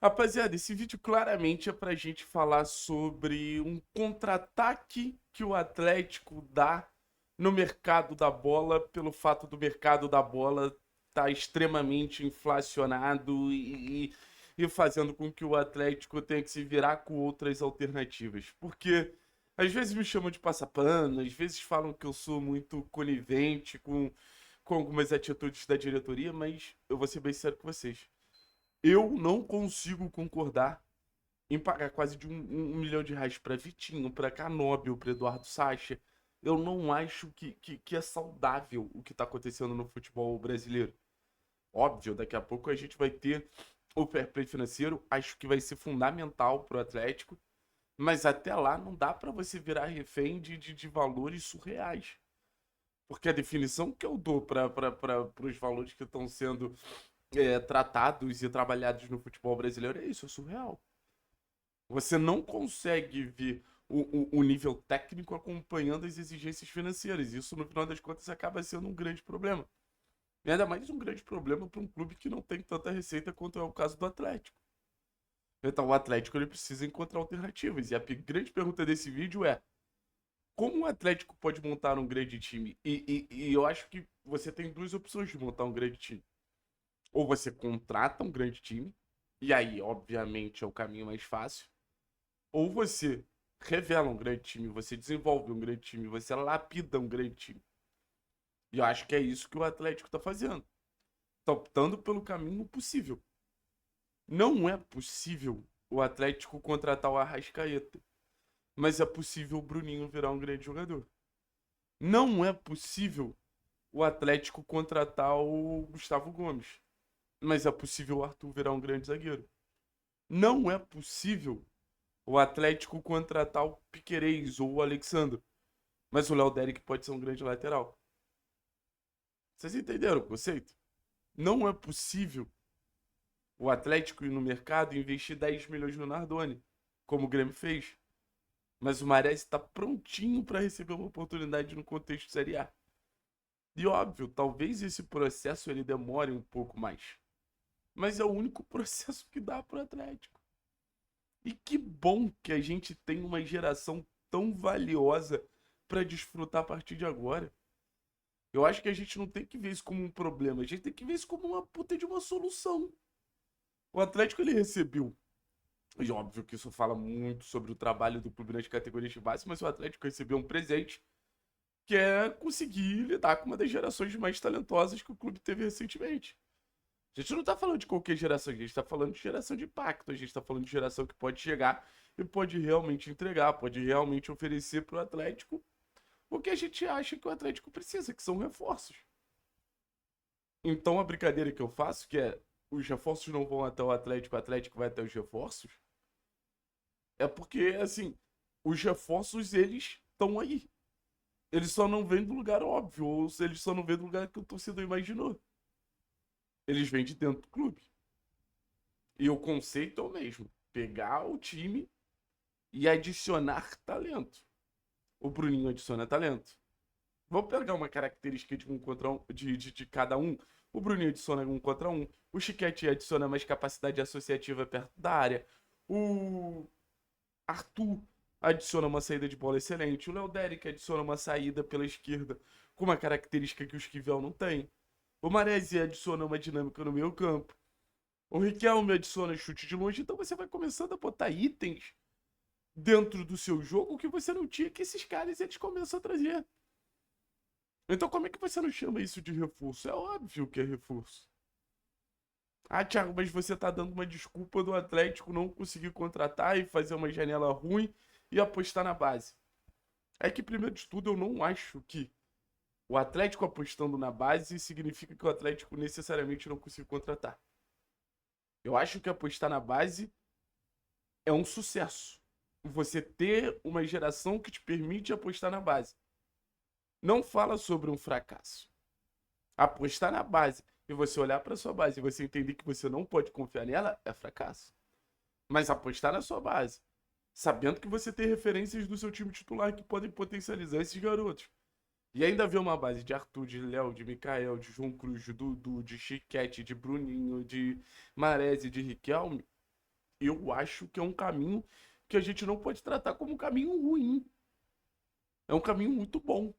Rapaziada, esse vídeo claramente é pra gente falar sobre um contra-ataque que o Atlético dá no mercado da bola, pelo fato do mercado da bola estar extremamente inflacionado e fazendo com que o Atlético tenha que se virar com outras alternativas. Porque às vezes me chamam de passapano, às vezes falam que eu sou muito conivente com algumas atitudes da diretoria, mas eu vou ser bem sério com vocês. Eu não consigo concordar em pagar quase de um milhão de reais para Vitinho, para Canóbio, para Eduardo Sacha. Eu não acho que é saudável o que está acontecendo no futebol brasileiro. Óbvio, daqui a pouco a gente vai ter o fair play financeiro, acho que vai ser fundamental para o Atlético, mas até lá não dá para você virar refém de valores surreais. Porque a definição que eu dou para os valores que estão sendo tratados e trabalhados no futebol brasileiro é isso, é surreal. Você não consegue ver o nível técnico acompanhando as exigências financeiras. Isso, no final das contas, acaba sendo um grande problema. E ainda mais um grande problema para um clube que não tem tanta receita quanto é o caso do Atlético. Então, o Atlético ele precisa encontrar alternativas. E a grande pergunta desse vídeo é: como o Atlético pode montar um grande time? E eu acho que você tem duas opções de montar um grande time. Ou você contrata um grande time, e aí, obviamente, é o caminho mais fácil. Ou você revela um grande time, você desenvolve um grande time, você lapida um grande time. E eu acho que é isso que o Atlético tá fazendo. Tá optando pelo caminho possível. Não é possível o Atlético contratar o Arrascaeta, mas é possível o Bruninho virar um grande jogador. Não é possível o Atlético contratar o Gustavo Gomes, mas é possível o Arthur virar um grande zagueiro. Não é possível o Atlético contratar o Piquerez ou o Alexandre, mas o Léo Derek pode ser um grande lateral. Vocês entenderam o conceito? Não é possível o Atlético ir no mercado e investir 10 milhões no Nardoni, como o Grêmio fez. Mas o Mares está prontinho para receber uma oportunidade no contexto Série A. E óbvio, talvez esse processo ele demore um pouco mais. Mas é o único processo que dá para o Atlético. E que bom que a gente tem uma geração tão valiosa para desfrutar a partir de agora. Eu acho que a gente não tem que ver isso como um problema, a gente tem que ver isso como uma puta de uma solução. O Atlético ele recebeu, e óbvio que isso fala muito sobre o trabalho do clube nas categorias de base, mas o Atlético recebeu um presente que é conseguir lidar com uma das gerações mais talentosas que o clube teve recentemente. A gente não tá falando de qualquer geração, a gente tá falando de geração de impacto, a gente tá falando de geração que pode chegar e pode realmente entregar, pode realmente oferecer pro Atlético o que a gente acha que o Atlético precisa, que são reforços. Então a brincadeira que eu faço, que é os reforços não vão até o Atlético vai até os reforços, é porque, assim, os reforços eles estão aí. Eles só não vêm do lugar óbvio, ou eles só não vêm do lugar que o torcedor imaginou. Eles vêm de dentro do clube. E o conceito é o mesmo: pegar o time e adicionar talento. O Bruninho adiciona talento. Vamos pegar uma característica de um contra um, de cada um. O Bruninho adiciona um contra um. O Chiquete adiciona mais capacidade associativa perto da área. O Arthur adiciona uma saída de bola excelente. O Léo Derek adiciona uma saída pela esquerda com uma característica que o Esquivel não tem. O Maresi adiciona uma dinâmica no meio campo. O Riquelme adiciona chute de longe. Então você vai começando a botar itens dentro do seu jogo que você não tinha, que esses caras eles começam a trazer. Então como é que você não chama isso de reforço? É óbvio que é reforço. Ah, Thiago, mas você tá dando uma desculpa do Atlético não conseguir contratar e fazer uma janela ruim e apostar na base. É que, primeiro de tudo, eu não acho que o Atlético apostando na base significa que o Atlético necessariamente não conseguiu contratar. Eu acho que apostar na base é um sucesso. Você ter uma geração que te permite apostar na base. Não fala sobre um fracasso. Apostar na base e você olhar para sua base e você entender que você não pode confiar nela é fracasso. Mas apostar na sua base, sabendo que você tem referências do seu time titular que podem potencializar esses garotos. E ainda ver uma base de Arthur, de Léo, de Mikael, de João Cruz, de Dudu, de Chiquete, de Bruninho, de Maresi, de Riquelme. eu acho que é um caminho que a gente não pode tratar como um caminho ruim. É um caminho muito bom.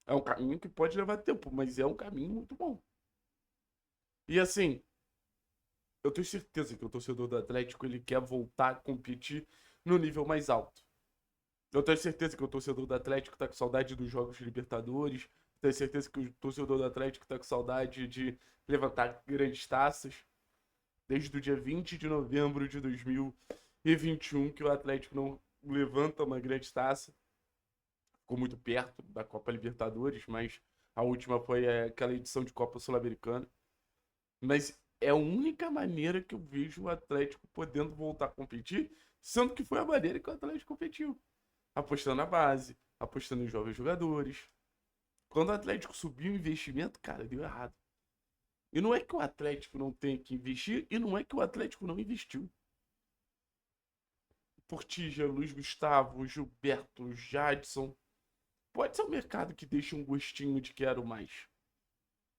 É um caminho que pode levar tempo, mas é um caminho muito bom. E assim, eu tenho certeza que o torcedor do Atlético ele quer voltar a competir no nível mais alto. Eu tenho certeza que o torcedor do Atlético tá com saudade dos jogos de Libertadores. Tenho certeza que o torcedor do Atlético tá com saudade de levantar grandes taças. Desde o dia 20 de novembro de 2021 que o Atlético não levanta uma grande taça. Ficou muito perto da Copa Libertadores, mas a última foi aquela edição de Copa Sul-Americana. Mas é a única maneira que eu vejo o Atlético podendo voltar a competir, sendo que foi a maneira que o Atlético competiu. Apostando na base, apostando em jovens jogadores. Quando o Atlético subiu o investimento, cara, deu errado. E não é que o Atlético não tenha que investir, e não é que o Atlético não investiu. Portija, Luiz Gustavo, Gilberto, Jadson. Pode ser um mercado que deixa um gostinho de quero mais.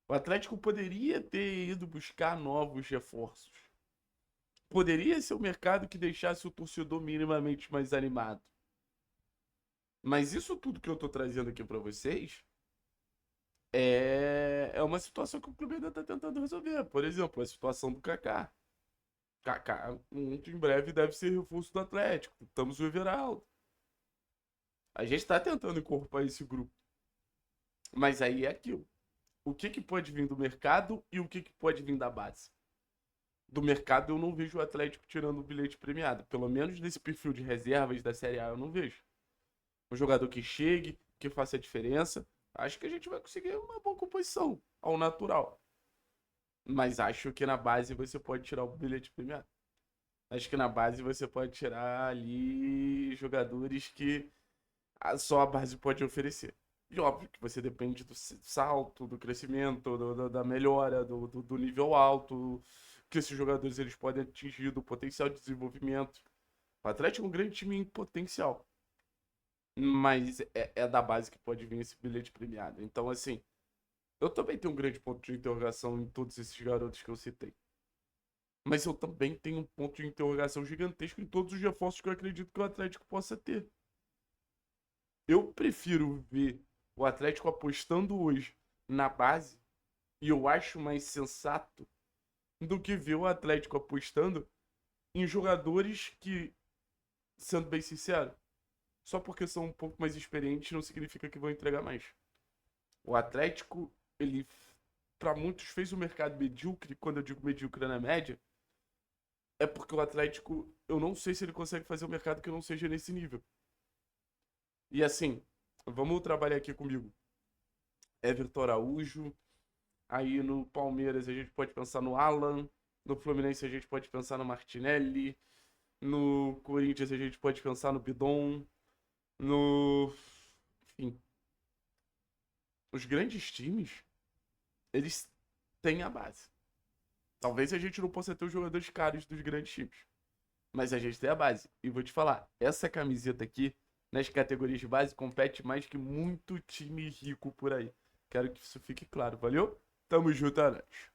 O Atlético poderia ter ido buscar novos reforços. Poderia ser um mercado que deixasse o torcedor minimamente mais animado. Mas isso tudo que eu tô trazendo aqui pra vocês é uma situação que o clube ainda tá tentando resolver. Por exemplo, a situação do Kaká. Kaká, muito em breve, deve ser reforço do Atlético. Estamos o Everaldo. A gente tá tentando incorporar esse grupo. Mas aí é aquilo. O que que pode vir do mercado e o que que pode vir da base? Do mercado eu não vejo o Atlético tirando o bilhete premiado. Pelo menos nesse perfil de reservas da Série A eu não vejo. Um jogador que chegue, que faça a diferença. Acho que a gente vai conseguir uma boa composição ao natural. Mas acho que na base você pode tirar o bilhete premiado. Acho que na base você pode tirar ali jogadores que só a base pode oferecer. E óbvio que você depende do salto, do crescimento, da melhora, do nível alto que esses jogadores eles podem atingir, do potencial de desenvolvimento. O Atlético é um grande time em potencial. Mas é da base que pode vir esse bilhete premiado. Então, assim, eu também tenho um grande ponto de interrogação em todos esses garotos que eu citei. Mas eu também tenho um ponto de interrogação gigantesco em todos os reforços que eu acredito que o Atlético possa ter. Eu prefiro ver o Atlético apostando hoje na base, e eu acho mais sensato, do que ver o Atlético apostando em jogadores que, sendo bem sincero, só porque são um pouco mais experientes não significa que vão entregar mais. O Atlético, ele, para muitos, fez o mercado medíocre. Quando eu digo medíocre na média, é porque o Atlético, eu não sei se ele consegue fazer um mercado que não seja nesse nível. E assim, vamos trabalhar aqui comigo. Everton Araújo. Aí no Palmeiras a gente pode pensar no Alan. No Fluminense a gente pode pensar no Martinelli. No Corinthians a gente pode pensar no Bidon. No. Enfim. Os grandes times, eles têm a base. Talvez a gente não possa ter os jogadores caros dos grandes times. Mas a gente tem a base. E vou te falar, essa camiseta aqui, nas categorias de base, compete mais que muito time rico por aí. Quero que isso fique claro, valeu? Tamo junto, Arantes.